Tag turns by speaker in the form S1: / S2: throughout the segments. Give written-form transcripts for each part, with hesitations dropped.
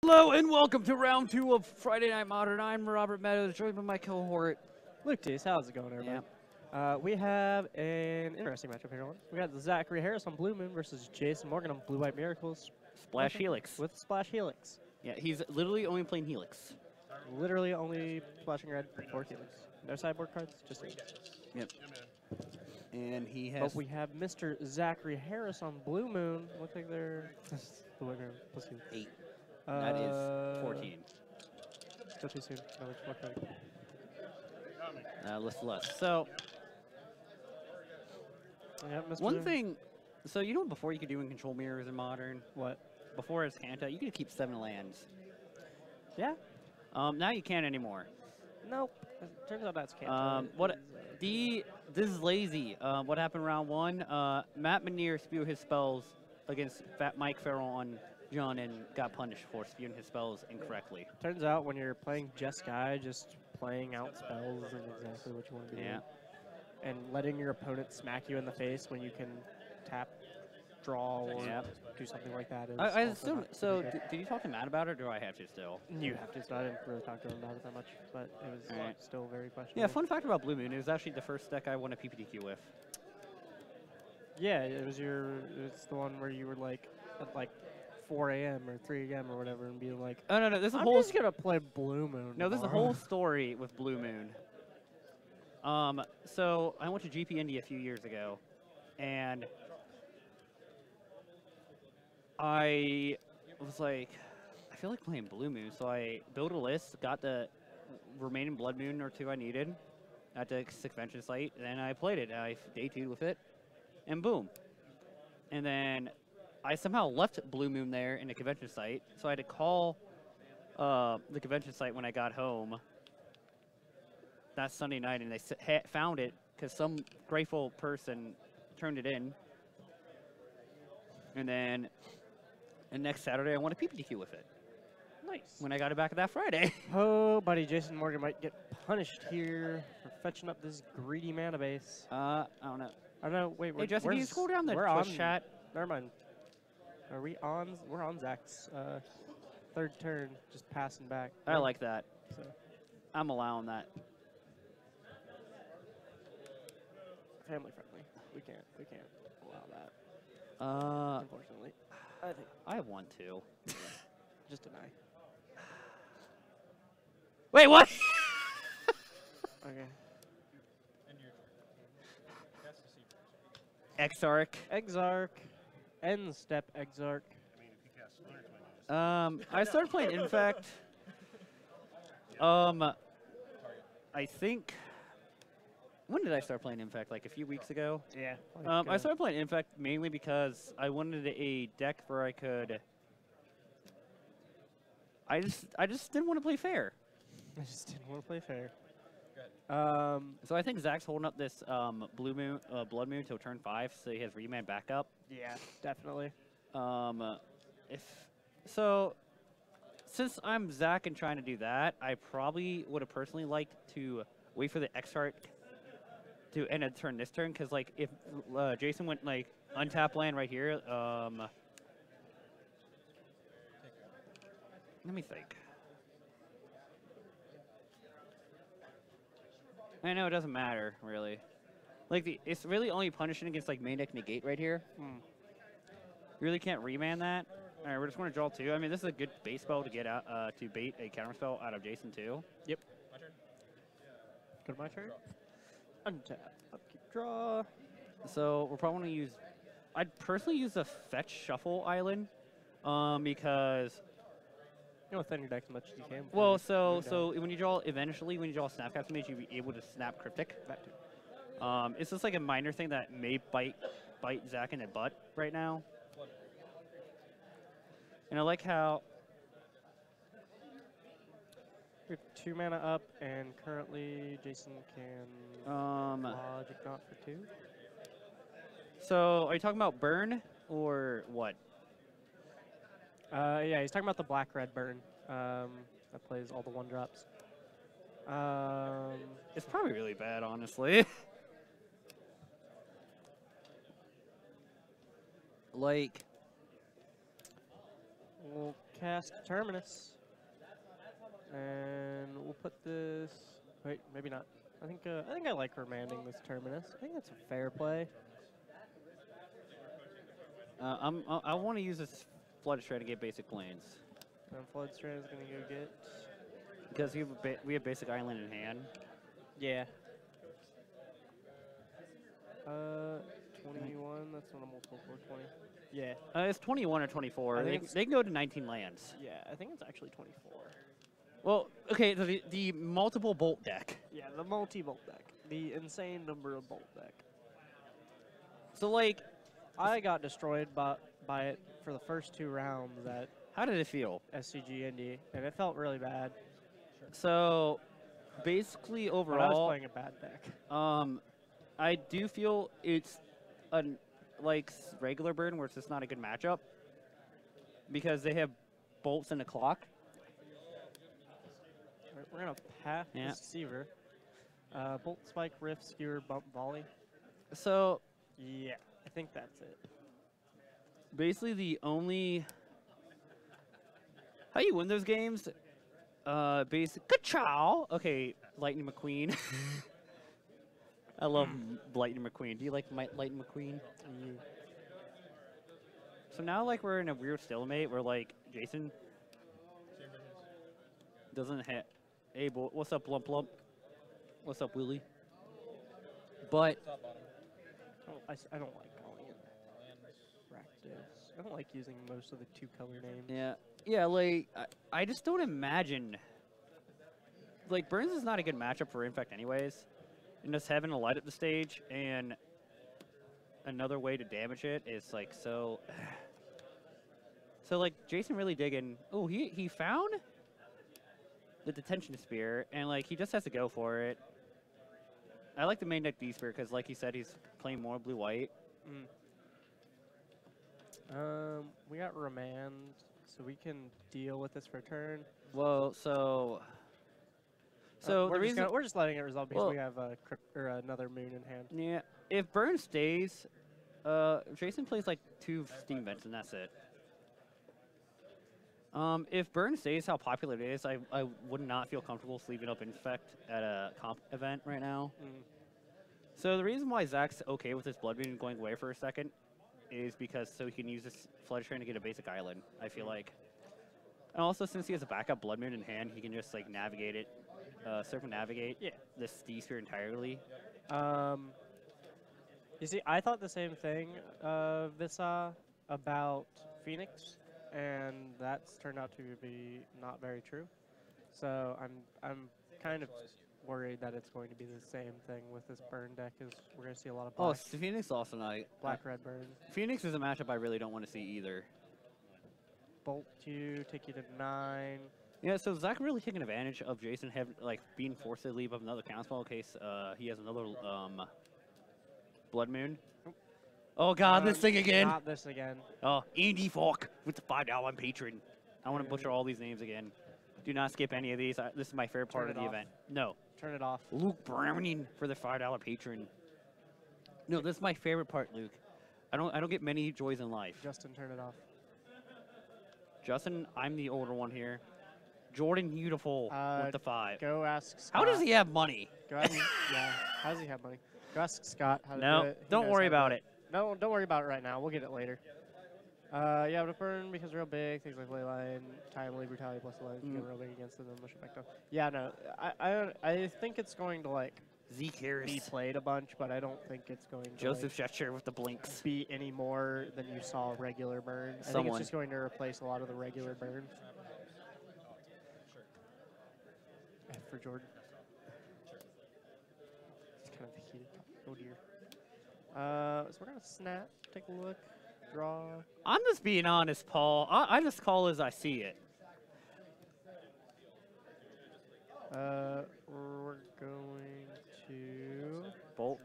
S1: Hello and welcome to round 2 of Friday Night Modern. I'm Robert Meadows, joined by my cohort,
S2: Luke Tease. How's it going, everybody?
S1: Yeah.
S2: We have an interesting matchup here. We got Zachary Harris on Blue Moon versus Jason Morgan on Blue White Miracles.
S1: Splash Helix.
S2: With Splash Helix.
S1: Yeah, he's literally only playing Helix.
S2: Literally only splashing red for Helix. No sideboard cards, just Helix.
S1: Yep. And he has.
S2: But we have Mr. Zachary Harris on Blue Moon. Looks like they're the winner. Plus
S1: 8. That is 14.
S2: Still too soon. No, it's more credit.
S1: Less. So,
S2: Yeah, Mr.
S1: one thing. So, you know what before you could do in control mirrors in Modern?
S2: What?
S1: Before as Kanta, you could keep 7 lands.
S2: Yeah?
S1: Now you can't anymore.
S2: Nope. Turns out that's can't.
S1: This is lazy. What happened round 1? Matt Manier spewed his spells against Fat Mike Farrell on John and got punished for spewing his spells incorrectly.
S2: Turns out when you're playing Jeskai, just playing out spells isn't exactly what you want to be doing. And letting your opponent smack you in the face when you can tap, draw, or do something like that is
S1: I assume, so did you talk to Matt about it, or do I have to still?
S2: You have to, so I didn't really talk to him about it that much, but it was still very questionable.
S1: Yeah, fun fact about Blue Moon, it was actually the first deck I won a PPTQ with.
S2: Yeah, it's the one where you were like, at like 4 a.m. or 3 a.m. or whatever, and be like,
S1: oh, no, there's a
S2: I'm
S1: whole...
S2: just going to play Blue Moon.
S1: No, there's a whole story with Blue Moon. So I went to GP India a few years ago, and I was like, I feel like playing Blue Moon, so I built a list, got the remaining Blood Moon or 2 I needed at the 6th convention site, and then I played it. I day 2'd with it, and boom. And then I somehow left Blue Moon there in the convention site, so I had to call the convention site when I got home that Sunday night, and they found it because some grateful person turned it in. And then the next Saturday, I won a PPTQ with it.
S2: Nice.
S1: When I got it back that Friday.
S2: Oh, buddy, Jason Morgan might get punished here for fetching up this greedy mana base.
S1: I don't know.
S2: I don't know. Wait,
S1: Hey, Justin, can you scroll down the
S2: we're
S1: Twitch
S2: on
S1: chat?
S2: Never mind. Are we on? We're on Zach's 3rd turn, just passing back.
S1: I like that.
S2: So.
S1: I'm allowing that.
S2: Family friendly. We can't allow that. Unfortunately. I think
S1: I have one too.
S2: just deny.
S1: Wait, what?
S2: Okay.
S1: Exarch.
S2: Exarch. End step Exarch.
S1: I started playing Infect. I think. When did I start playing Infect? Like a few weeks ago?
S2: Yeah.
S1: I started playing Infect mainly because I wanted a deck where I could. I just didn't want to play fair.
S2: I just didn't want to play fair.
S1: So I think Zach's holding up this Blue Moon, Blood Moon till turn 5, so he has Remand backup.
S2: Yeah, definitely.
S1: Since I'm Zach and trying to do that, I probably would have personally liked to wait for the Exarch to end a turn this turn, because like if Jason went like untap land right here, let me think. I know it doesn't matter really. Like it's really only punishing against like main deck negate right here. You really can't remand that. All right, we're just going to draw 2. I mean, this is a good base spell to get out to bait a counterspell out of Jason too.
S2: Yep. My turn. Go to my turn. Untap. Upkeep. Draw.
S1: So we're probably going to use. I'd personally use the fetch shuffle island, because.
S2: You want to thin your deck as much as you can.
S1: Well, so when you draw Snapcaps Mage, you'll be able to snap Cryptic.
S2: That too.
S1: It's just like a minor thing that may bite Zach in the butt right now. And I like how
S2: we have 2 mana up, and currently Jason can Logic not for 2.
S1: So are you talking about burn or what?
S2: Yeah, he's talking about the black-red burn that plays all the 1-drops.
S1: It's probably really bad, honestly. Like,
S2: cast Terminus. And we'll put this. Wait, maybe not. I think I like remanding this Terminus. I think that's a fair play.
S1: I want to use this Flood Shred to get basic planes.
S2: And Flood Shred is gonna go get.
S1: Because we have basic island in hand.
S2: Yeah. 21. That's not a multiple for 20. Yeah.
S1: It's 21 or 24. They can go to 19 lands.
S2: Yeah, I think it's actually 24.
S1: Well, okay, the multiple bolt deck.
S2: Yeah, the multi-bolt deck. The insane number of bolt deck.
S1: So, like...
S2: I got destroyed by it for the first 2 rounds at...
S1: How did it feel?
S2: SCG Indy, and it felt really bad.
S1: So, basically, overall...
S2: But I was playing a bad deck.
S1: I do feel it's like regular Burn where it's just not a good matchup. Because they have bolts and a clock.
S2: We're going to path this Deceiver. Bolt, Spike, Rift, Skewer, Bump, Volley.
S1: So...
S2: Yeah, I think that's it.
S1: Basically, the only... How you win those games? Basic... Ka-chow! Okay, Lightning McQueen. I love Lightning McQueen. Do you like Lightning McQueen?
S2: Yeah.
S1: So now, like, we're in a weird stalemate where, like, Jason doesn't have... Hey, boy, what's up, Lump Lump? What's up, Willie? But...
S2: I don't like calling it practice. I don't like using most of the 2-color names.
S1: Yeah. Yeah, like, I just don't imagine... Like, Burns is not a good matchup for Infect anyways. And just having to light up the stage and another way to damage it is, like, so... So, like, Jason really digging... Oh, he found the Detention Spear, and, like, he just has to go for it. I like the main deck D-Spear because, like he said, he's playing more blue-white.
S2: We got Remand, so we can deal with this for a turn.
S1: Well, so
S2: we're just letting it resolve because we have another moon in hand.
S1: Yeah, if Burn stays, Jason plays like 2 Steam Vents and that's it. If Burn stays how popular it is, I would not feel comfortable sleeving up Infect at a comp event right now. So the reason why Zach's okay with his Blood Moon going away for a second is because so he can use this Flood Train to get a basic island, I feel like. And also since he has a backup Blood Moon in hand, he can just like navigate it, circumnavigate this D-Sphere entirely.
S2: You see, I thought the same thing, Visa, about Phoenix. And that's turned out to be not very true. So I'm kind of worried that it's going to be the same thing with this Burn deck. Is we're going to see a lot of black,
S1: Phoenix also not
S2: black-red Burn.
S1: Phoenix is a matchup I really don't want to see either.
S2: Bolt you, take you to 9.
S1: Yeah, so Zach really taking advantage of Jason being forced to leave up another counterspell in case he has another Blood Moon. Oh god, this thing again!
S2: Not this again.
S1: Oh, Andy Falk with the $5 patron. I want to butcher all these names again. Do not skip any of these. This is my favorite part of the event. No.
S2: Turn it off.
S1: Luke Browning for the $5 patron. No, this is my favorite part, Luke. I don't get many joys in life.
S2: Justin, turn it off.
S1: Justin, I'm the older one here. Jordan Beautiful with the 5.
S2: Go ask Scott.
S1: How does he have money?
S2: Go ask, yeah. How does he have money? Go ask Scott how to do it.
S1: Don't worry about it.
S2: No, don't worry about it right now. We'll get it later. Yeah, but Burn because real big, things like Leyline, Timely, Brutality plus the line, get real big against it, then mush effect off. Yeah, no, I think it's going to like
S1: Zeke Harris
S2: be played a bunch, but I don't think it's going to
S1: Joseph Schechter with the blinks
S2: be any more than you saw regular Burn. I think it's just going to replace a lot of the regular Burn. For Jordan. It's kind of heated. Oh dear. So we're gonna snap, take a look, draw.
S1: I'm just being honest, Paul. I just call as I see it.
S2: We're going to bolt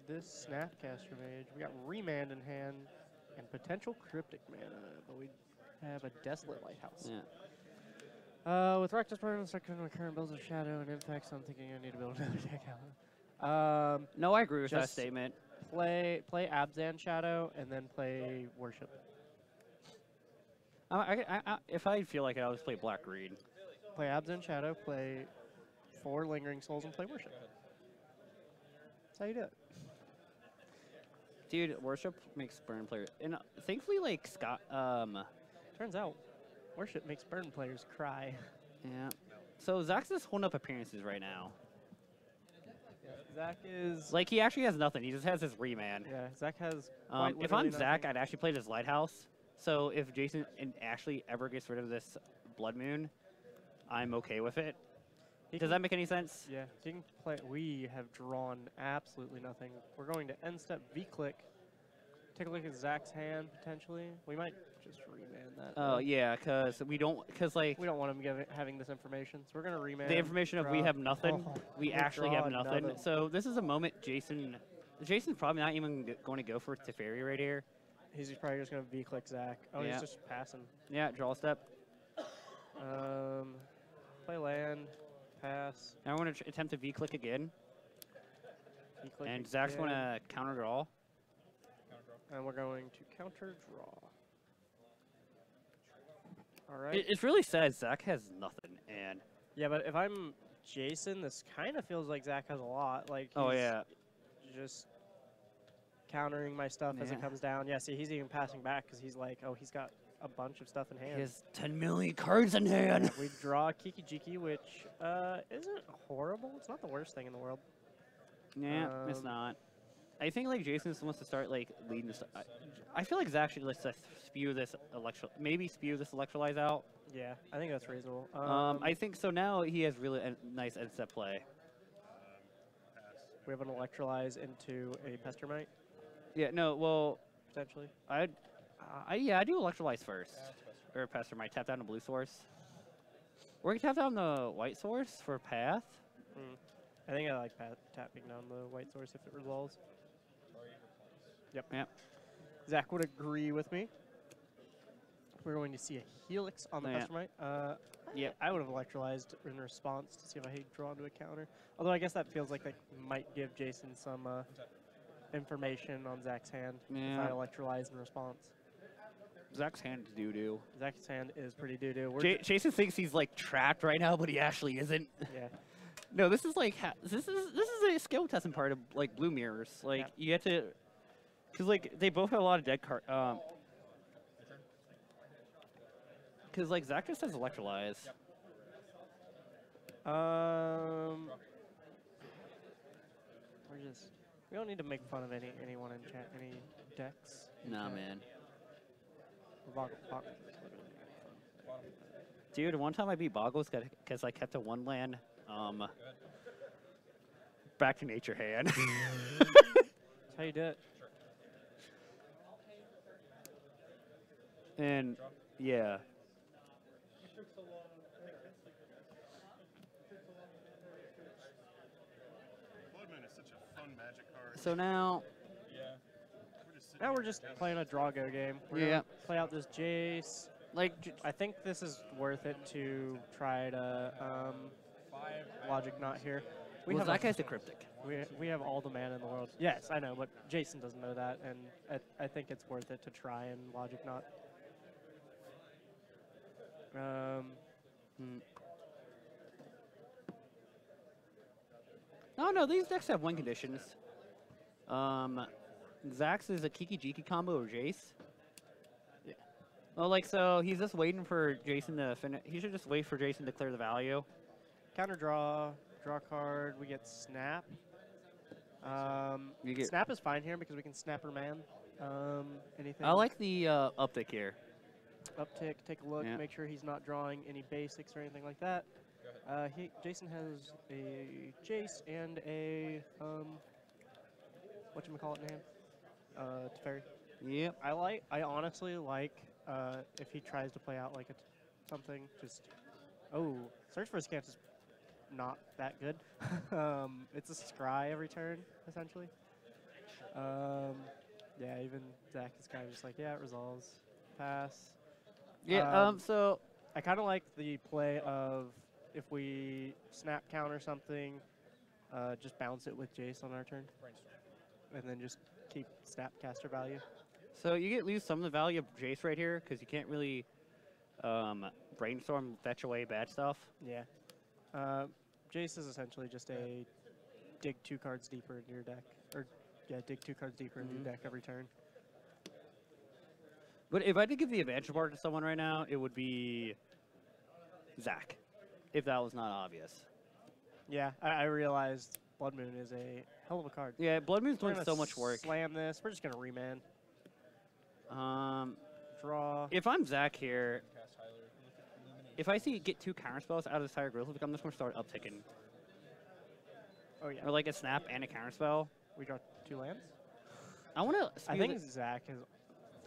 S2: this Snapcaster Mage. We got Remand in hand and potential Cryptic Mana, but we have a Desolate Lighthouse.
S1: Yeah.
S2: With Rectus Burn, second my current builds of Shadow and Infects, I'm thinking I need to build another deck out.
S1: No, I agree with that statement.
S2: Play Abzan Shadow and then play Worship.
S1: If I feel like it, I'll just play black green.
S2: Play Absent Shadow, play 4 Lingering Souls, and play Worship. That's how you do it.
S1: Dude, Worship makes burn players, and thankfully, like Scott.
S2: Turns out, Worship makes burn players cry.
S1: Yeah. So Zach's just holding up appearances right now.
S2: Zach is
S1: like he actually has nothing. He just has his remand.
S2: Yeah, Zach has.
S1: If I'm Zach, I'd actually play this Lighthouse. So if Jason and Ashley ever gets rid of this Blood Moon, I'm okay with it. Does that make any sense?
S2: Yeah, he can play. We have drawn absolutely nothing. We're going to end step V-click. Take a look at Zach's hand potentially. We might just remand that.
S1: Oh yeah, because we don't
S2: want him having this information, so we're gonna remand
S1: the information of we have nothing. We actually have nothing. So this is a moment Jason's probably not even going to go for Teferi right here.
S2: He's probably just gonna V-click Zach. Oh,
S1: yeah.
S2: He's just passing.
S1: Yeah, draw a step.
S2: Play land, pass.
S1: Now we're going to attempt to V-click again.
S2: V-click
S1: and Zach's going to counter draw.
S2: And we're going to counter draw. All right.
S1: It's really sad Zach has nothing. And
S2: yeah, but if I'm Jason, this kind of feels like Zach has a lot. Like
S1: oh yeah,
S2: just countering my stuff as it comes down. Yeah, see, he's even passing back because he's like, oh, he's got a bunch of stuff in hand.
S1: He has 10 million cards in hand.
S2: Yeah, we draw Kiki Jiki, which isn't horrible. It's not the worst thing in the world.
S1: Yeah, it's not. I think like Jason wants to start like leading this. I feel like Zach should let's spew this electrolyze out.
S2: Yeah, I think that's reasonable.
S1: I think so. Now he has really a nice end step play.
S2: We have an electrolyze into a Pestermite.
S1: Yeah, no, well,
S2: potentially.
S1: I do electrolyze first, or Pestermite. Tap down the blue source. Or we can tap down the white source for path.
S2: I think I like tapping down the white source if it resolves. Yep.
S1: Yep.
S2: Zach would agree with me. We're going to see a Helix on the Pestermite.
S1: Yep.
S2: I would have electrolyzed in response to see if I had drawn to a counter. Although I guess that feels like that might give Jason some information on Zach's hand if I electrolyze in response.
S1: Zach's hand is doo-doo.
S2: Zach's hand is pretty doo-doo.
S1: Jason thinks he's like trapped right now, but he actually isn't.
S2: Yeah.
S1: No, this is like this is a skill testing part of like blue mirrors. Like you have to, because like they both have a lot of dead cards. Because like Zach just has electrolyze.
S2: We don't need to make fun of anyone in chat, any decks.
S1: Nah, man. Dude, one time I beat Boggles because I kept a 1-land back to nature hand.
S2: That's how you do it.
S1: And yeah. So now
S2: we're just playing a Drago game. We're gonna play out this Jace.
S1: Like,
S2: I think this is worth it to try to Logic Knot here.
S1: That guy's a cryptic.
S2: We have all the mana in the world. Yes, I know, but Jason doesn't know that, and I think it's worth it to try and Logic Knot.
S1: No, these decks have win conditions. Zach's is a Kiki Jiki combo or Jace. Yeah. Well, like, so he's just waiting for Jason to finish. He should just wait for Jason to clear the value.
S2: Counter draw card. We get Snap. Snap is fine here because we can Snapper Man. Anything.
S1: I like the uptick here.
S2: Uptick, take a look, make sure he's not drawing any basics or anything like that. Jason has a Jace and a whatchamacallit in hand? Teferi.
S1: Yep.
S2: I honestly like if he tries to play out like something just Search for a Scant is not that good. It's a scry every turn, essentially. Yeah, even Zach is kind of just like, yeah, it resolves. Pass.
S1: Yeah, so
S2: I kind of like the play of if we snap counter something, just bounce it with Jace on our turn. And then just keep snap caster value.
S1: So you lose some of the value of Jace right here because you can't really brainstorm, fetch away bad stuff.
S2: Yeah. Jace is essentially just a dig 2 cards deeper into your deck. Or, yeah, dig 2 cards deeper into your deck every turn.
S1: But if I had to give the advantage board to someone right now, it would be Zach, if that was not obvious.
S2: Yeah, I realized Blood Moon is a hell of a card.
S1: Yeah, Blood Moon's doing so much work.
S2: Slam this. We're just going to remand. Draw.
S1: If I'm Zach here, if I see get 2 counter spells out of this Tiger Grizzly, I'm just going to start upticking.
S2: Oh, yeah.
S1: Or like a snap and a counter spell.
S2: We draw 2 lands?
S1: I
S2: think Zach has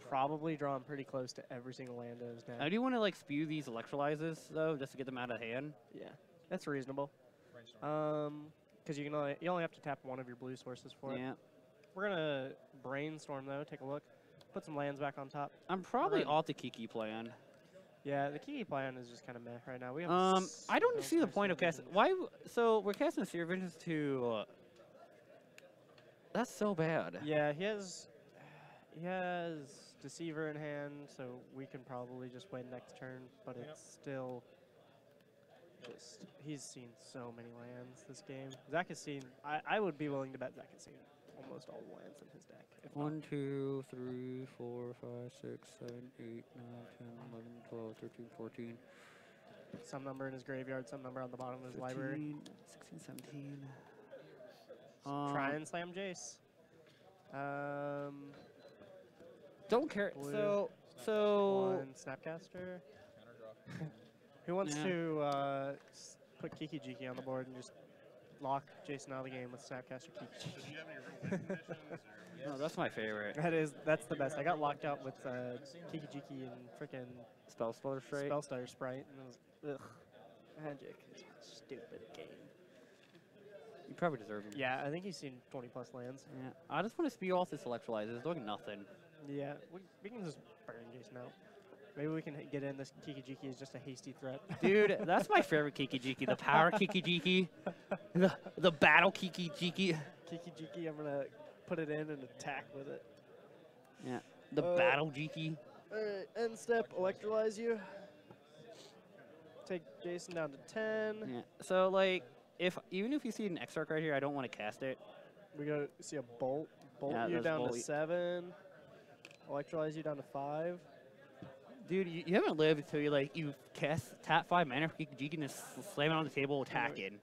S2: probably drawn pretty close to every single land in his deck.
S1: I do want to like spew these electrolyzes though, just to get them out of hand.
S2: Yeah, that's reasonable. Because you only have to tap one of your blue sources for it.
S1: Yeah.
S2: We're gonna brainstorm though. Take a look. Put some lands back on top.
S1: I'm probably off the Kiki plan.
S2: Yeah, the Kiki plan is just kind of meh right now. We have
S1: I don't see the point of casting. Why? So we're casting Seer Visions to. That's so bad.
S2: Yeah, he has Deceiver in hand, so we can probably just wait next turn. But it's still just he's seen so many lands this game. Zach has seen. I would be willing to bet Zach has seen almost all the lands in his deck.
S1: 1, 2, 3, 4, 5, 6, 7, 8, 9, 10, 11, 12, 13, 14.
S2: Some number in his graveyard, some number on the bottom of his library.
S1: 16, 17.
S2: Try and slam Jace.
S1: Don't care.
S2: Blue.
S1: So.
S2: 1 Snapcaster. Who wants to put Kiki Jiki on the board and just lock Jason out of the game with Snapcaster Kiki Jiki?
S1: No, that's my favorite.
S2: That's the best. I got locked out with Kiki Jiki and frickin'
S1: Spellstutter
S2: Sprite, and it was Magic. It's a stupid game.
S1: You probably deserve him.
S2: Yeah, I think he's seen 20 plus lands.
S1: Yeah, I just want to spew off this electrolyzer. It's doing nothing.
S2: Yeah, we can just burn Jason out. Maybe we can get in this Kiki Jiki is just a hasty threat.
S1: Dude, that's my favorite Kiki Jiki. The power Kiki Jiki. The battle Kiki Jiki.
S2: Kiki Jiki, I'm going to put it in and attack with it.
S1: Yeah, the battle Jiki.
S2: Alright, end step, electrolyze you. Take Jason down to 10.
S1: Yeah, so like, even if you see an X-Arc right here, I don't want to cast it.
S2: We go see a bolt. Bolt you down to 7. Electrolyze you down to 5.
S1: Dude, you haven't lived until you tap 5 mana for Kiki Jiki and just slam it on the table, attacking.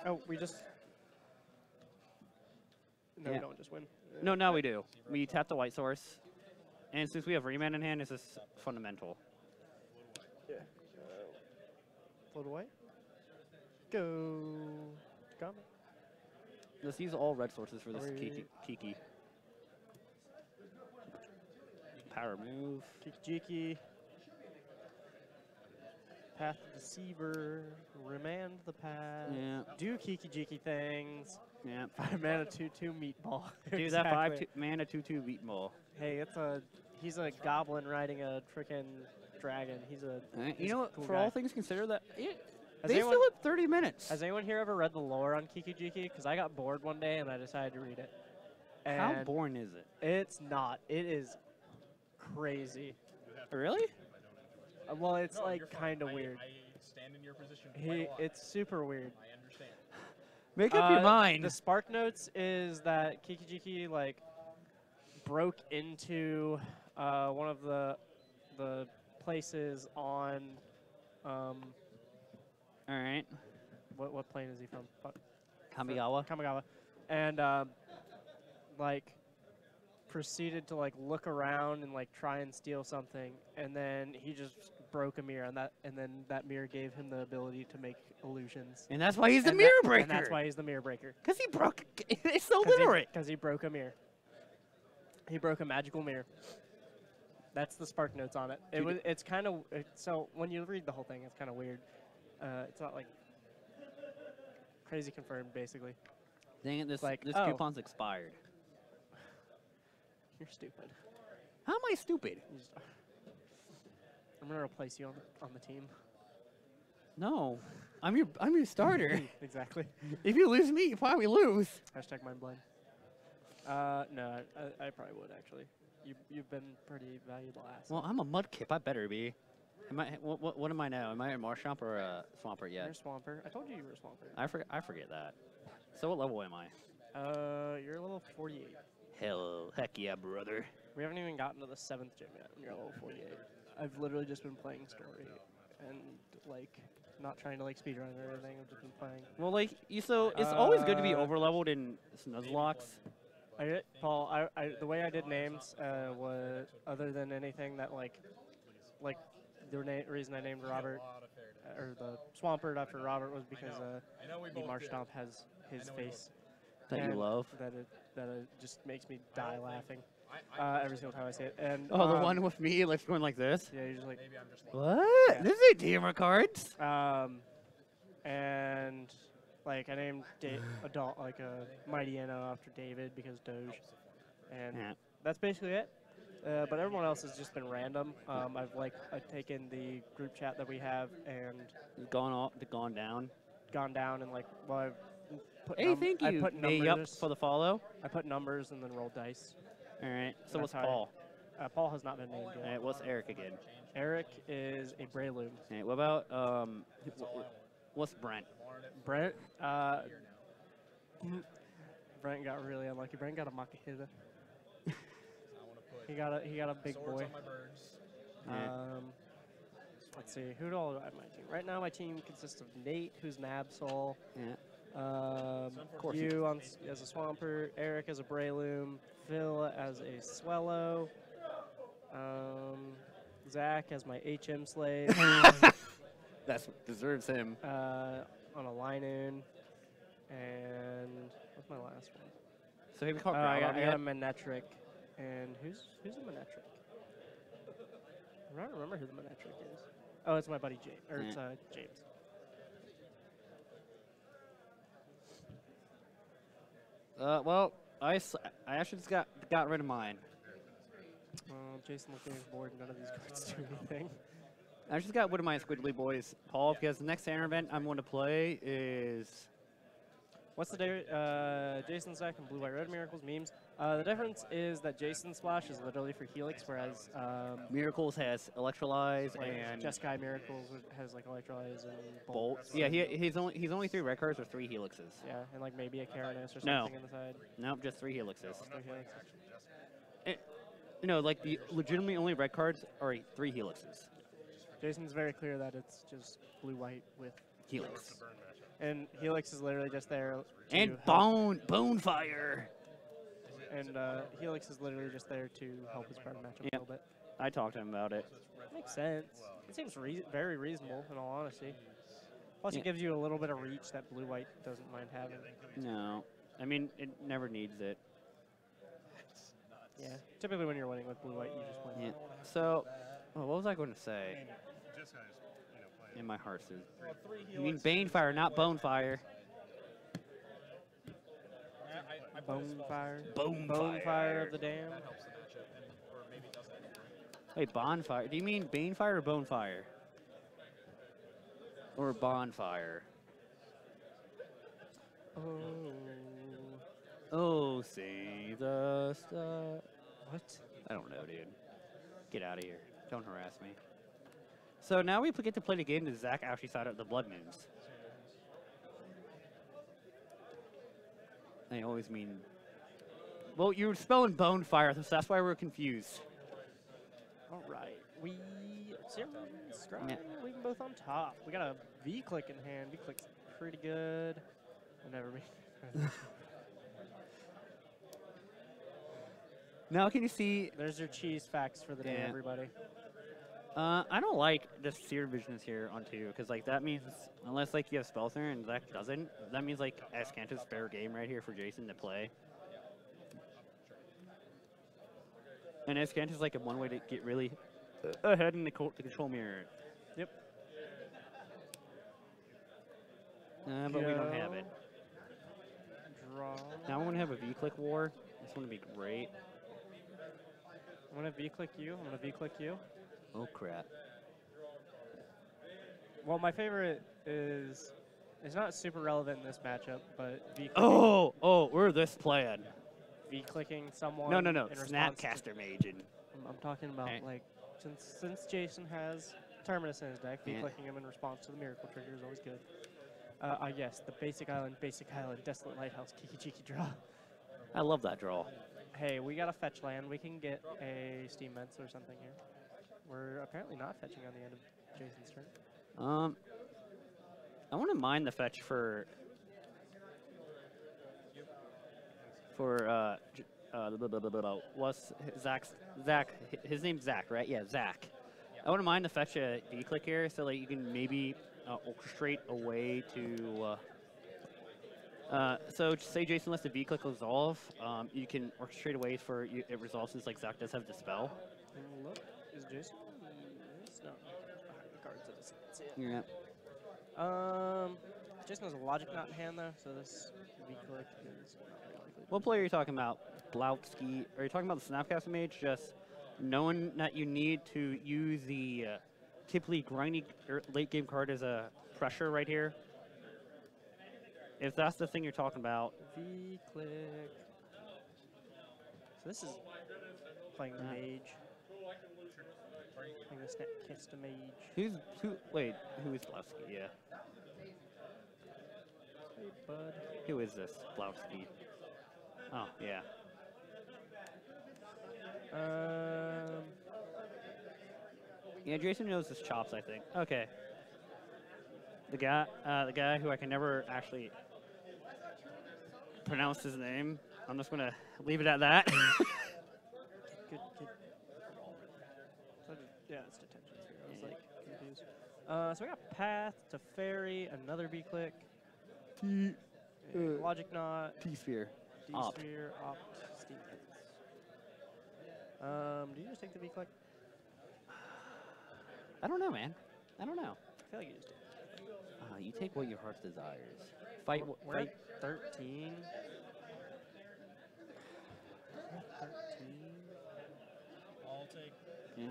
S2: Oh, we just. No, we don't just win.
S1: No, now we do. We tap the white source, and since we have remand in hand, it's just fundamental.
S2: Yeah. Float away. Go. Come.
S1: Let's use all red sources for this Kiki. Power move.
S2: Kiki Jiki. Path Deceiver. Remand the path.
S1: Yeah.
S2: Do Kiki Jiki things.
S1: Yeah.
S2: 5 mana 2/2 meatball.
S1: Do
S2: exactly.
S1: that 5 mana 2/2 meatball.
S2: Hey, he's a goblin riding a frickin' dragon. He's a
S1: you know what?
S2: Cool
S1: for
S2: guy.
S1: all things considered, they still have 30 minutes.
S2: Has anyone here ever read the lore on Kiki Jiki? Because I got bored one day and I decided to read it. And
S1: how boring is it?
S2: It's not. It is crazy.
S1: Really?
S2: Well, it's like kind of weird.
S3: I stand in your position.
S2: It's super weird.
S3: I understand.
S1: Make up your mind.
S2: The Spark Notes is that Kiki Jiki broke into one of the places on.
S1: All right.
S2: What plane is he from?
S1: Kamigawa.
S2: Kamigawa, and proceeded to look around and try and steal something, and then he just broke a mirror, and then that mirror gave him the ability to make illusions.
S1: And that's why he's the mirror breaker.
S2: And that's why he's the mirror breaker.
S1: Because he broke. It's so literate.
S2: Because he broke a mirror. He broke a magical mirror. That's the Spark Notes on it. It's kind of so when you read the whole thing, it's kind of weird. It's not crazy confirmed, basically.
S1: Dang it! This coupon's expired.
S2: You're stupid.
S1: How am I stupid?
S2: I'm gonna replace you on the team.
S1: No, I'm your starter.
S2: Exactly.
S1: If you lose me, why we lose?
S2: Hashtag mind blind. No, I probably would actually. you've been pretty valuable asset.
S1: Well, I'm a mudkip. I better be. Am I? What am I now? Am I a Marshtomp or a Swampert yet?
S2: You're a Swampert. I told you were a Swampert.
S1: I forget that. So what level am I?
S2: You're level 48.
S1: Heck yeah, brother.
S2: We haven't even gotten to the 7th gym yet, and you're level 48. I've literally just been playing story, and like not trying to like speedrun or anything. I've just been playing.
S1: Well, like so it's always good to be overleveled in Nuzlocke.
S2: Paul, the way I did names was other than anything that like the reason I named Robert or the Swampert after Robert was because the Marshtomp has his face
S1: That you love.
S2: that it just makes me die laughing every single time I say it. And
S1: Oh, the one with me, like going like this.
S2: yeah, you're just like
S1: What?
S2: Yeah.
S1: This ain't DMR cards.
S2: and like I named a Mighty Anno after David because Doge, and
S1: Yeah.
S2: that's basically it. But everyone else has just been random. I've taken the group chat that we have and
S1: Gone down.
S2: gone down and like I've put
S1: Hey, thank
S2: I
S1: you,
S2: put
S1: May up
S2: numbers.
S1: for the follow.
S2: I put numbers and then rolled dice.
S1: All right. So
S2: That's
S1: what's
S2: how I-
S1: Paul?
S2: Paul has not been named
S1: All
S2: yet.
S1: right. What's Eric again?
S2: Eric is a Breloom.
S1: All right. What about what's Brent?
S2: Brent, Brent got really unlucky. Brent got a Makahita. He got a big boy. Let's see, who do I have my team? Right now my team consists of Nate, who's an Absol.
S1: Yeah. course
S2: You as a Swampert, Eric as a Breloom, Phil as a Swellow, Zach as my HM slave,
S1: That deserves him.
S2: on a Linoon, and what's my last one?
S1: So have you called
S2: I got
S1: Groudon yet?
S2: a Manetric, and who's the Manetric? I don't remember who the Manetric is. Oh, it's my buddy James, or it's James.
S1: Well, I actually just got rid of mine.
S2: Jason looked at his board, and none of these cards do anything.
S1: I just got rid of my Squiddly Boys, Paul, because the next Santa event I'm going to play is...
S2: What's the day? Jason's deck and Blue White Red Miracles memes. The difference is that Jason's Splash is literally for Helix, whereas
S1: Miracles has Electrolyze and
S2: Jeskai Miracles has like Electrolyze and
S1: Bolt.
S2: Bolts.
S1: Yeah, he's only 3 red cards or 3 Helixes.
S2: Yeah, and like maybe a Karanos or something
S1: No.
S2: on the side.
S1: Nope, just 3 Helixes.
S2: Three Helixes.
S1: No, like the legitimately only red cards are 3 Helixes.
S2: Jason's very clear that it's just Blue White with
S1: Helix.
S2: And Helix is literally just there to
S1: And
S2: help.
S1: Bonefire.
S2: And Helix is literally just there to help his burn matchup a little bit.
S1: I talked to him about it.
S2: Makes sense. It seems very reasonable, in all honesty. Plus,
S1: Yeah.
S2: it gives you a little bit of reach that Blue White doesn't mind having.
S1: No, I mean it never needs it.
S2: Yeah. Typically, when you're winning with Blue White, you just win.
S1: Yeah. So, what was I going to say? In my heart suit. You mean Banefire, not Bonefire.
S2: Bonefire.
S1: Bonefire.
S2: Bonefire of the Dam.
S1: Wait, Bonfire. Do you mean Banefire or Bonefire? Or Bonfire?
S2: Oh.
S1: Oh, see the star.
S2: What?
S1: I don't know, dude. Get out of here. Don't harass me. So now we get to play the game that Zach actually signed up the Blood Moons. I always mean... Well, you were spelling Bonefire, so that's why we're confused.
S2: All right. We... Zero, Scrum,
S1: Yeah.
S2: we can both on top. We got a V-click in hand. V-click's pretty good. I've never been...
S1: Now can you see...
S2: There's your cheese facts for the day,
S1: Yeah.
S2: everybody.
S1: I don't like the Seer Visions here on 2, because like that means, unless like you have Spell Center and Zach doesn't, that means like Ascanta's fair game right here for Jason to play. And Ascanta's like a one way to get really ahead in the control mirror.
S2: Yep.
S1: But we don't have it.
S2: Draw.
S1: Now we're gonna have a V-click war. This is gonna be great.
S2: I'm gonna V-click you. I'm gonna V-click you.
S1: Oh crap.
S2: Well, my favorite is... It's not super relevant in this matchup, but V-clicking...
S1: Oh, we're this plan.
S2: V-clicking someone.
S1: No.
S2: in response to-
S1: Snapcaster Mage. And
S2: I'm talking about
S1: Right.
S2: like since Jason has Terminus in his deck, V-clicking him in response to the Miracle Trigger is always good. Yes, the Basic Island, Desolate Lighthouse, Kiki draw.
S1: I love that draw.
S2: Hey, we got a fetch land. We can get a Steam Vents or something here. We're apparently not fetching on the end of Jason's turn.
S1: I want to mine the fetch for what's Zach? His name's Zach, right? Yeah, Zach. I want to mine the fetch a V-click here, so like you can maybe orchestrate a way to. So say Jason lets the V-click resolve, you can orchestrate a way for it resolves since like Zach does have Dispel.
S2: Look, is Jason? It's not behind the cards. I just see it.
S1: Yeah.
S2: Jason has a Logic Knot in hand though, so this V-click is not very likely.
S1: What player are you talking about? Blautsky? Are you talking about the Snapcaster Mage? Just knowing that you need to use the typically grindy late game card as a pressure right here. If that's the thing you're talking about.
S2: V-click. So this is playing the Mage. Playing the Snapcaster Mage.
S1: Who is Blautsky? Yeah.
S2: Hey, bud.
S1: Who is this Blautsky? Oh, yeah. Yeah, Jason knows his chops, I think. Okay. The guy who I can never actually pronounce his name. I'm just gonna leave it at that.
S2: Good. Yeah, it's detention. I was like confused. So we got Path to Fairy, another V-click. Logic Knot.
S1: T-Sphere.
S2: D-Sphere, Opt, Steam Vents. Do you just take the V-click?
S1: I don't know, man. I don't know.
S2: I feel like you just do.
S1: You take what your heart desires. Fight.
S2: We're at 13. 13.
S3: I'll take.
S1: Yeah.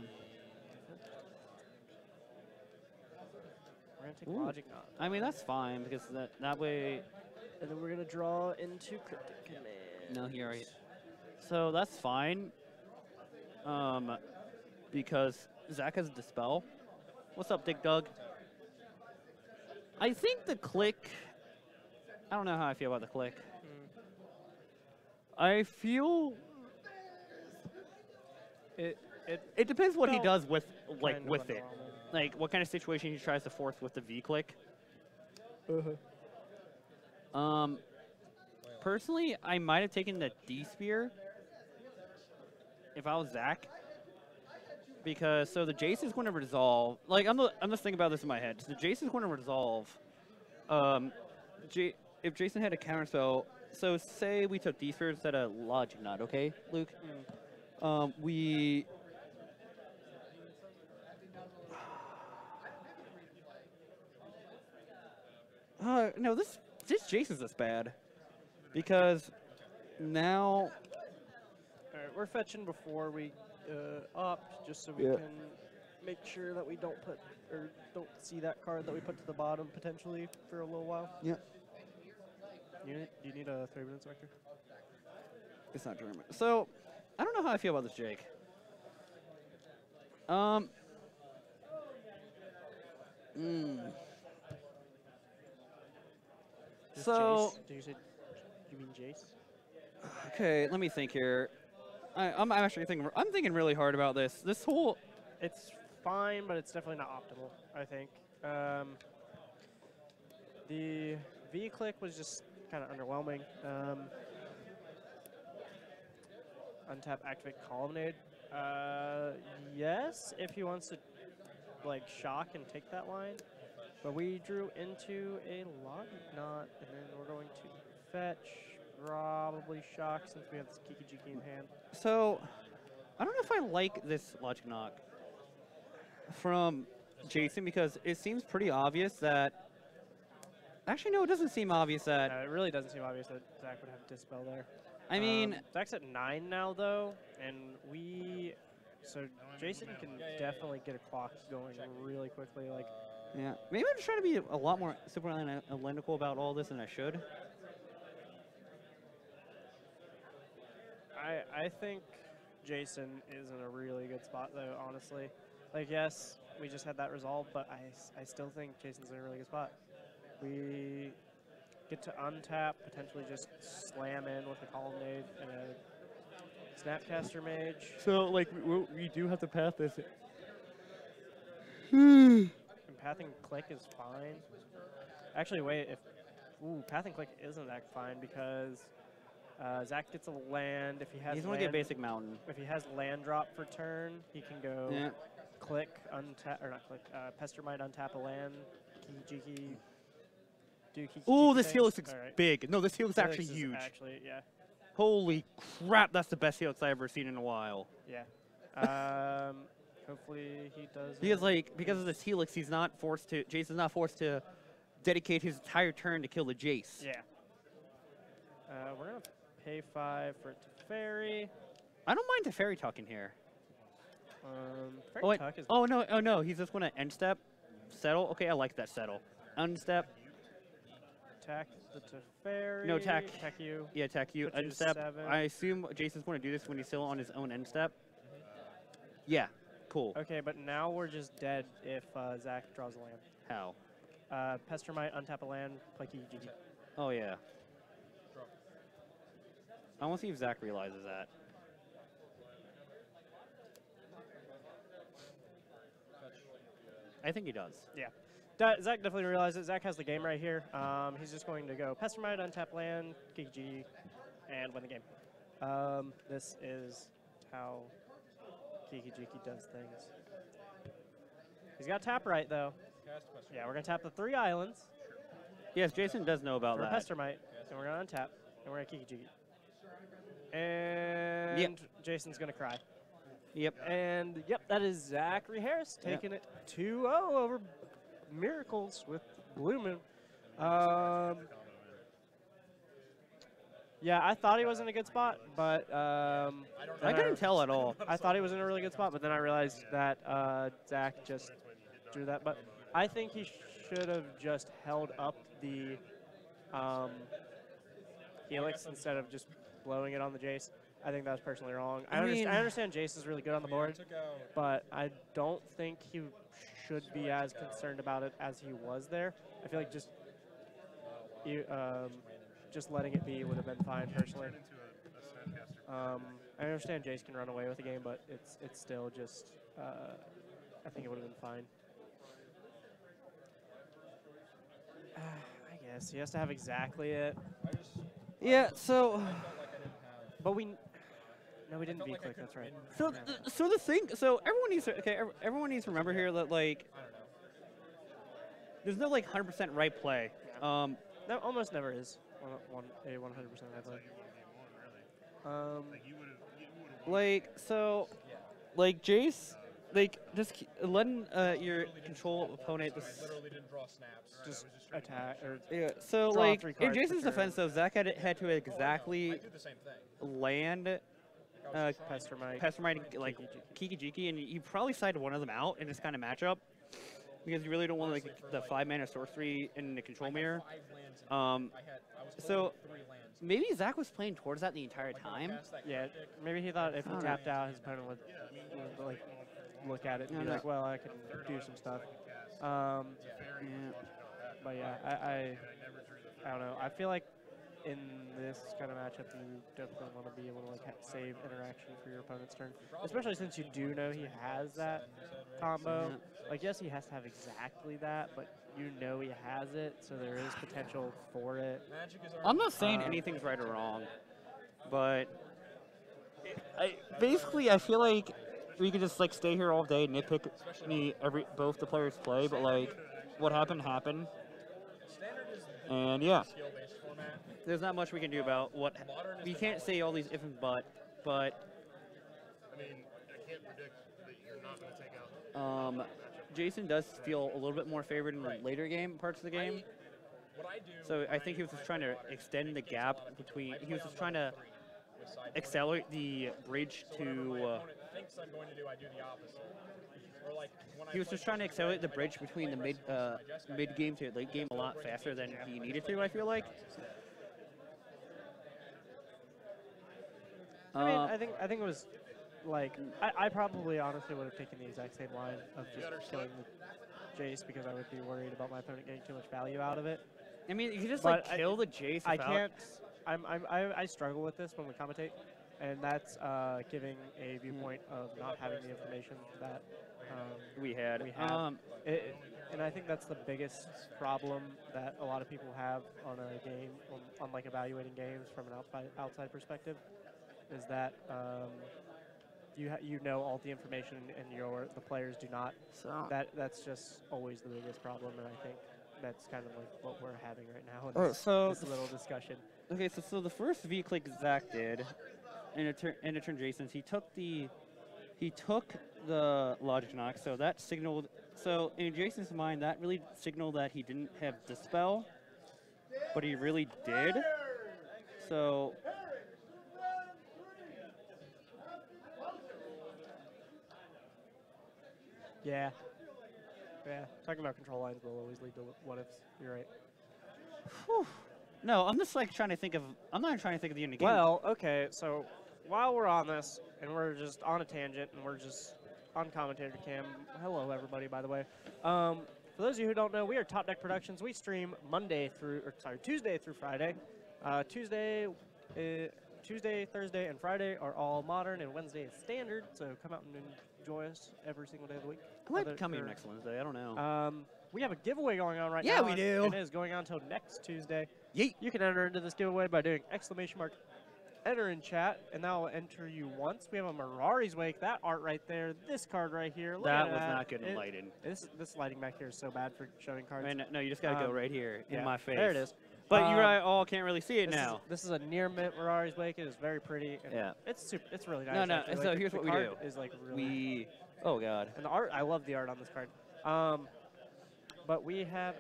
S2: We're gonna take
S1: Ooh.
S2: Logic Knot.
S1: I mean, that's fine because that way.
S2: And then we're gonna draw into Cryptic Command.
S1: No, you're right. So that's fine. Because Zach has Dispel. What's up, Dick Doug? I think the click. I don't know how I feel about the click. I feel it depends what he does with with it. Like what kind of situation he tries to force with the V click. Personally, I might have taken the D Spear if I was Zach. Because so the Jace is going to resolve. Like I'm just thinking about this in my head. So the Jace is going to resolve. If Jason had a counterspell, so say we took D-Sphere instead of Logic Knot, okay, Luke? We... no, this Jason's this bad. Because now...
S2: Alright, we're fetching before we opt, just so we can make sure that we don't put, or don't see that card that we put to the bottom, potentially, for a little while.
S1: Yeah.
S2: Do you need a 3-minute vector?
S1: It's not German. So, I don't know how I feel about this, Jake. So...
S2: Jace? You mean Jace?
S1: Okay, let me think here. I'm actually thinking. I'm thinking really hard about this. This whole.
S2: It's fine, but it's definitely not optimal, I think. The V-click was just kind of underwhelming. Untap, activate Colonnade. Yes, if he wants to like shock and take that line. But we drew into a Logic Knot, and then we're going to fetch, probably shock since we have this Kiki in hand.
S1: So, I don't know if I like this Logic Knot from Jason because it seems pretty obvious that. Actually, no, it doesn't seem obvious that.
S2: No, it really doesn't seem obvious that Zach would have Dispel there.
S1: I mean,
S2: Zach's at 9 now, though, and so Jason can definitely get a clock going really quickly. Like,
S1: yeah, maybe I'm just trying to be a lot more super analytical about all this than I should.
S2: I think Jason is in a really good spot, though, honestly. Like, yes, we just had that resolve, but I still think Jason's in a really good spot. We get to untap, potentially just slam in with a Colonnade and a Snapcaster Mage.
S1: So, like, we do have to path this.
S2: And pathing click is fine. Actually, wait, if pathing click isn't that fine because Zach gets a land. If he has
S1: He's going to get basic mountain.
S2: If he has land drop for turn, he can go click, untap, or not click, Pestermite, untap a land, Kiki-Jiki, do Kiki-Jiki.
S1: Oh, this
S2: things.
S1: helix looks
S2: Right.
S1: big. No, this helix is actually
S2: Helix is
S1: huge.
S2: Actually, yeah.
S1: Holy crap, that's the best helix I've ever seen in a while.
S2: Yeah. Hopefully he does.
S1: Because of this helix, Jason's not forced to dedicate his entire turn to kill the Jace.
S2: Yeah. We're gonna pay 5 for Teferi.
S1: I don't mind the fairy talking here.
S2: Fairy Tuck is
S1: oh no, he's just gonna end step, settle. Okay, I like that settle. Unstep.
S2: attack the Teferi.
S1: No, attack.
S2: Attack you.
S1: Yeah, attack you.
S2: Which
S1: End
S2: is
S1: step.
S2: 7.
S1: I assume Jason's going to do this when he's still on his own end step. Yeah, cool.
S2: Okay, but now we're just dead if Zach draws a land.
S1: How?
S2: Pestermite, untap a land, play Kiki-Jiki.
S1: Oh yeah. I want to see if Zach realizes that. I think he does.
S2: Yeah. Zach definitely realizes Zach has the game right here. He's just going to go Pestermite, untap land, Kiki-Jiki, and win the game. This is how Kiki-Jiki does things. He's got tap right, though. Yeah, we're going to tap the 3 islands.
S1: Yes, Jason does know about
S2: for
S1: that.
S2: Pestermite, and we're going to untap, and we're going to Kiki-Jiki. And Jason's going to cry.
S1: Yep.
S2: And, that is Zachary Harris taking it 2-0 over Miracles with Blue Moon. Yeah, I thought he was in a good spot, but
S1: I couldn't tell at all.
S2: I thought he was in a really good spot, but then I realized that Zach just drew that. But I think he should have just held up the Helix instead of just blowing it on the Jace. I think that's personally wrong. I understand Jace is really good on the board, but I don't think he should be as concerned about it as he was there. I feel like just letting it be would have been fine personally. I understand Jace can run away with the game, but it's still just I think it would have been fine. I guess he has to have exactly it.
S1: Yeah. So.
S2: But we didn't beat click. That's right.
S1: So everyone needs to remember here that like there's no like 100% right play.
S2: That almost never is a 100% right play.
S1: Jace, just letting your control opponent
S2: just attack or
S1: So
S2: draw
S1: like
S2: 3
S1: in
S2: cards
S1: Jason's
S2: per turn.
S1: defense though, Zach had to exactly land Pestermite like Kiki-Jiki, and you probably sided one of them out in this kind of matchup because you really don't want like the 5-mana sorcery in the control mirror. So maybe Zach was playing towards that the entire time.
S2: Yeah, maybe he thought if he tapped out, his opponent would like look at it and be like, well, I can do some stuff. But yeah, I don't know. I feel like in this kind of matchup, you definitely want to be able to like save interaction for your opponent's turn, especially since you do know he has that combo. Like, yes, he has to have exactly that, but you know he has it, so there is potential for it.
S1: I'm not saying anything's right or wrong, but I feel like we could just like stay here all day, nitpick both the players play, but like what happened, and yeah. There's not much we can do about what we can't say all these if and but. I mean, I can't predict that you're not going to take out. Jason does feel a little bit more favored in the later parts of the game. So I think he was just trying to extend the gap between. He was just trying to accelerate the bridge to. He was just trying to accelerate the bridge between the mid game to late game a lot faster than he needed to. I feel like.
S2: I mean, I think it was like I probably honestly would have taken the exact same line of just killing the Jace because I would be worried about my opponent getting too much value out of it.
S1: I mean, you can just
S2: But
S1: like kill the Jace.
S2: I can't. I struggle with this when we commentate, and that's giving a viewpoint of not having the information that
S1: we had.
S2: And I think that's the biggest problem that a lot of people have on a game, on like evaluating games from an outside perspective, is that you know all the information and the players do not.
S1: So
S2: That's just always the biggest problem, and I think that's kind of like what we're having right now in this little discussion.
S1: Okay, so the first V-click Zach did in a turn Jason's, he took the Logic Knock, so that signaled. So in Jason's mind, that really signaled that he didn't have Dispel, but he really did. So
S2: yeah, talking about control lines will always lead to what ifs. You're right.
S1: whew. No, I'm just like trying to think of. I'm not trying to think of the end of the game.
S2: Well, okay, so while we're on this and we're just on a tangent and we're just on commentator cam. Hello, everybody. By the way, for those of you who don't know, we are Top Deck Productions. We stream Tuesday through Friday. Tuesday, Thursday, and Friday are all modern, and Wednesday is standard. So come out and enjoy us every single day of the week.
S1: I might come here next Wednesday. I don't know.
S2: We have a giveaway going on right now.
S1: Yeah, we do.
S2: It is going on until next Tuesday.
S1: Yeet.
S2: You can enter into this giveaway by doing enter in chat, and that will enter you once. We have a Mirari's Wake, that art right there, this card right here. Look
S1: that
S2: at
S1: was
S2: that.
S1: not good and lighted.
S2: This lighting back here is so bad for showing cards.
S1: I mean, no, you just gotta go right here in my face.
S2: There it is.
S1: But you all can't really see it now.
S2: This is a near mint Mirari's Wake. It is very pretty. And
S1: yeah.
S2: It's really nice.
S1: No.
S2: Actually.
S1: So
S2: like,
S1: here's
S2: the
S1: what we
S2: card
S1: do.
S2: is like really.
S1: Oh God.
S2: And the art, I love the art on this card. But we have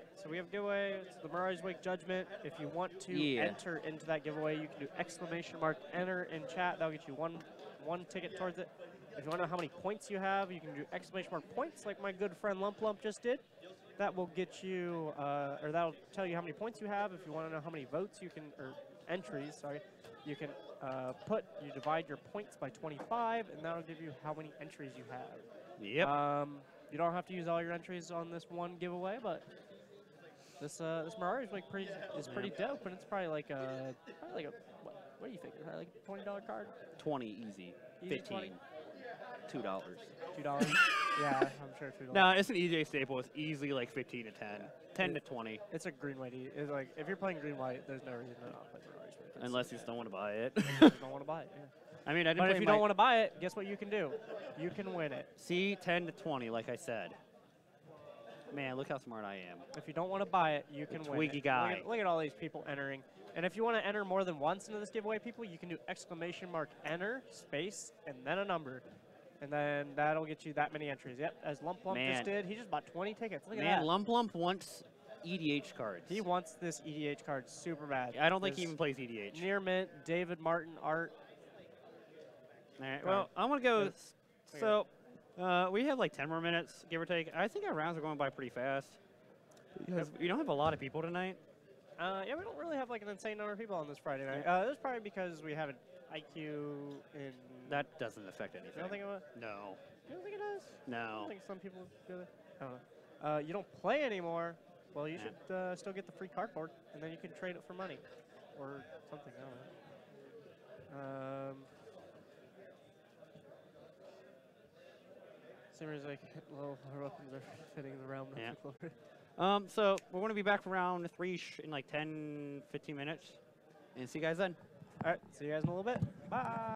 S2: giveaway. It's the Mirari's Wake Judgment. If you want to enter into that giveaway, you can do ! Enter in chat. That'll get you one ticket towards it. If you want to know how many points you have, you can do ! Points, like my good friend Lump just did. That will get you, or that'll tell you how many points you have. If you want to know how many votes you can, or entries, sorry, you can you divide your points by 25, and that'll give you how many entries you have.
S1: Yep.
S2: You don't have to use all your entries on this one giveaway, but this Mirari's Wake is pretty dope, and it's probably like a what do you think? Like a $20 card?
S1: 20 easy. 15. $2.
S2: $2. Yeah, I'm sure $2.
S1: No, it's an EJ staple. It's easily like 15 to 10, 10 to 20.
S2: It's a green white. It's like if you're playing green white, there's no reason to not play Mirari's Wake.
S1: Unless you just don't want to buy it.
S2: You don't want to buy it. Yeah.
S1: I mean,
S2: but if you don't want to buy it, guess what you can do? You can win it.
S1: See, 10 to 20, like I said. Man, look how smart I am.
S2: If you don't want to buy it, you can win it.
S1: Twiggy guy.
S2: Look at all these people entering. And if you want to enter more than once into this giveaway, people, you can do ! Enter, space, and then a number. And then that'll get you that many entries. Yep, as Lump just did. He just bought 20 tickets. Look at that.
S1: Man, Lump wants EDH cards.
S2: He wants this EDH card super bad.
S1: I don't think he even plays EDH.
S2: Near mint, David Martin art.
S1: All right, well, I'm going to go. So, we have like 10 more minutes, give or take. I think our rounds are going by pretty fast. Because we don't have a lot of people tonight.
S2: Yeah, we don't really have like an insane number of people on this Friday night. That's probably because we have an IQ in...
S1: That doesn't affect anything.
S2: You don't think it would?
S1: No.
S2: You don't think it does?
S1: No.
S2: I don't think some people do that. I don't know. You don't play anymore. Well, you should still get the free cardboard, and then you can trade it for money. Or something, I don't know. Seems like little weapons are hitting the realm.
S1: Yeah. So we're going to be back for round 3 in like 10, 15 minutes. And see you guys then.
S2: All right. See you guys in a little bit. Bye.